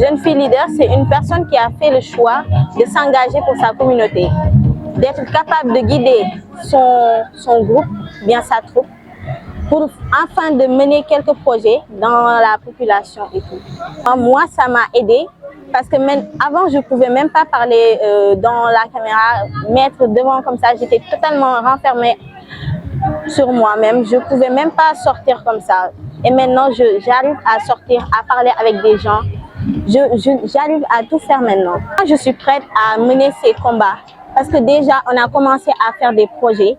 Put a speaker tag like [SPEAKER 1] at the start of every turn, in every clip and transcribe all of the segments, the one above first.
[SPEAKER 1] Jeune fille leader, c'est une personne qui a fait le choix de s'engager pour sa communauté, d'être capable de guider son groupe, bien sa troupe, pour afin de mener quelques projets dans la population et tout. Moi, ça m'a aidé parce que même avant, je ne pouvais même pas parler dans la caméra, mettre devant comme ça, j'étais totalement renfermée sur moi-même, je ne pouvais même pas sortir comme ça. Et maintenant, j'arrive à sortir, à parler avec des gens. J'arrive à tout faire maintenant. Je suis prête à mener ces combats parce que déjà, on a commencé à faire des projets,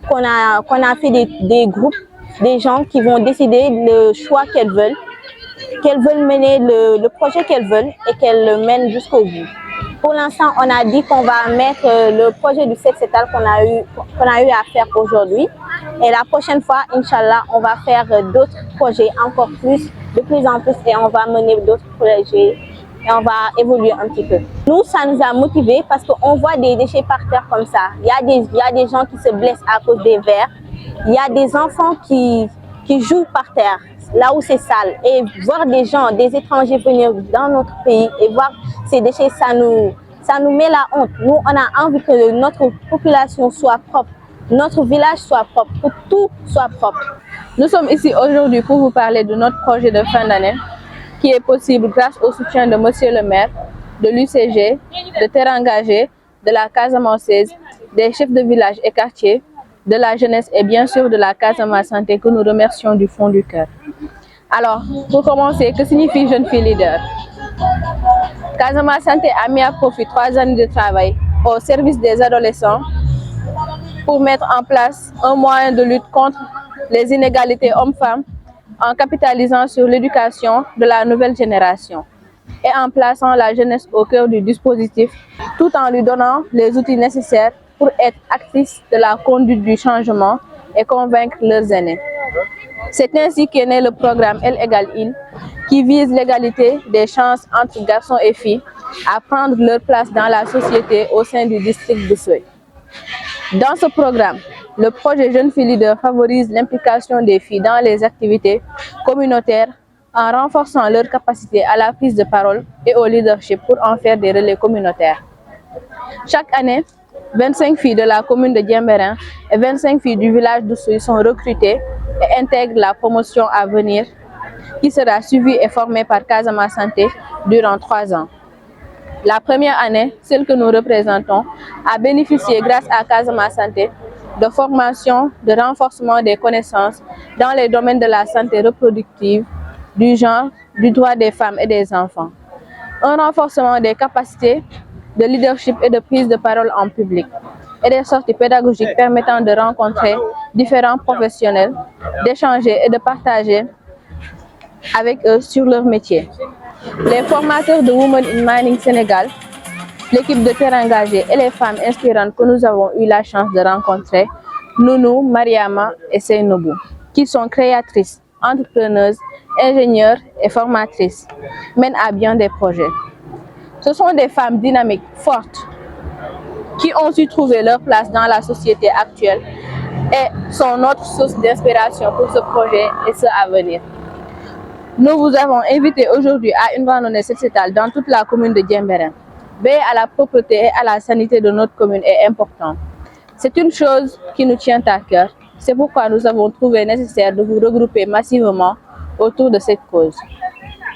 [SPEAKER 1] qu'on a fait des groupes, des gens qui vont décider le choix qu'elles veulent mener le projet qu'elles veulent et qu'elles le mènent jusqu'au bout. Pour l'instant, on a dit qu'on va mettre le projet du sexe étal qu'on a eu à faire aujourd'hui. Et la prochaine fois, Inch'Allah, on va faire d'autres projets encore plus, de plus en plus, et on va mener d'autres projets et on va évoluer un petit peu. Nous, ça nous a motivés parce qu'on voit des déchets par terre comme ça. Il y a des gens qui se blessent à cause des verres. Il y a des enfants qui jouent par terre, là où c'est sale. Et voir des gens, des étrangers venir dans notre pays et voir ces déchets, ça nous met la honte. Nous, on a envie que notre population soit propre, notre village soit propre, que tout soit propre.
[SPEAKER 2] Nous sommes ici aujourd'hui pour vous parler de notre projet de fin d'année qui est possible grâce au soutien de Monsieur le maire, de l'UCG, de Terre Engagée, de la Casamançaise, des chefs de village et quartiers, de la jeunesse et bien sûr de la Casamance Santé que nous remercions du fond du cœur. Alors, pour commencer, que signifie jeune fille leader? Casamance Santé a mis à profit 3 années de travail au service des adolescents pour mettre en place un moyen de lutte contre les inégalités hommes-femmes en capitalisant sur l'éducation de la nouvelle génération et en plaçant la jeunesse au cœur du dispositif tout en lui donnant les outils nécessaires pour être actrice de la conduite du changement et convaincre leurs aînés. C'est ainsi qu'est né le programme L égale I, qui vise l'égalité des chances entre garçons et filles à prendre leur place dans la société au sein du district d'Oussouye. Dans ce programme, le projet Jeunes Filles Leaders favorise l'implication des filles dans les activités communautaires en renforçant leur capacité à la prise de parole et au leadership pour en faire des relais communautaires. Chaque année, 25 filles de la commune de Diembéring et 25 filles du village d'Oussouye sont recrutées et intègrent la promotion à venir qui sera suivie et formée par Casamance Santé durant 3 ans. La première année, celle que nous représentons, a bénéficié grâce à Casamance Santé de formation, de renforcement des connaissances dans les domaines de la santé reproductive, du genre, du droit des femmes et des enfants. Un renforcement des capacités de leadership et de prise de parole en public et des sorties pédagogiques permettant de rencontrer différents professionnels, d'échanger et de partager avec eux sur leur métier. Les formateurs de Women in Mining Sénégal, l'équipe de Terre Engagée et les femmes inspirantes que nous avons eu la chance de rencontrer, Nounou, Mariama et Seynobou, qui sont créatrices, entrepreneuses, ingénieures et formatrices, mènent à bien des projets. Ce sont des femmes dynamiques, fortes, qui ont su trouver leur place dans la société actuelle et sont notre source d'inspiration pour ce projet et ce à venir. Nous vous avons invité aujourd'hui à une randonnée sociétale dans toute la commune de Diembéring. Veiller à la propreté et à la sanité de notre commune est important. C'est une chose qui nous tient à cœur. C'est pourquoi nous avons trouvé nécessaire de vous regrouper massivement autour de cette cause.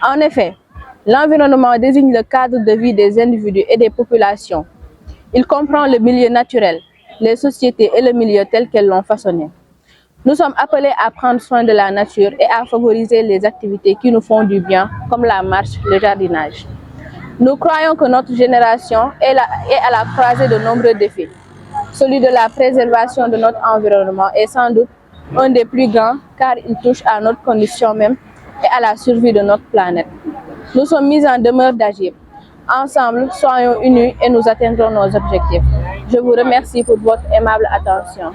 [SPEAKER 2] En effet, l'environnement désigne le cadre de vie des individus et des populations. Il comprend le milieu naturel, les sociétés et le milieu tel qu'elles l'ont façonné. Nous sommes appelés à prendre soin de la nature et à favoriser les activités qui nous font du bien, comme la marche, le jardinage. Nous croyons que notre génération est à la croisée de nombreux défis. Celui de la préservation de notre environnement est sans doute un des plus grands car il touche à notre condition même et à la survie de notre planète. Nous sommes mis en demeure d'agir. Ensemble, soyons unis et nous atteindrons nos objectifs. Je vous remercie pour votre aimable attention.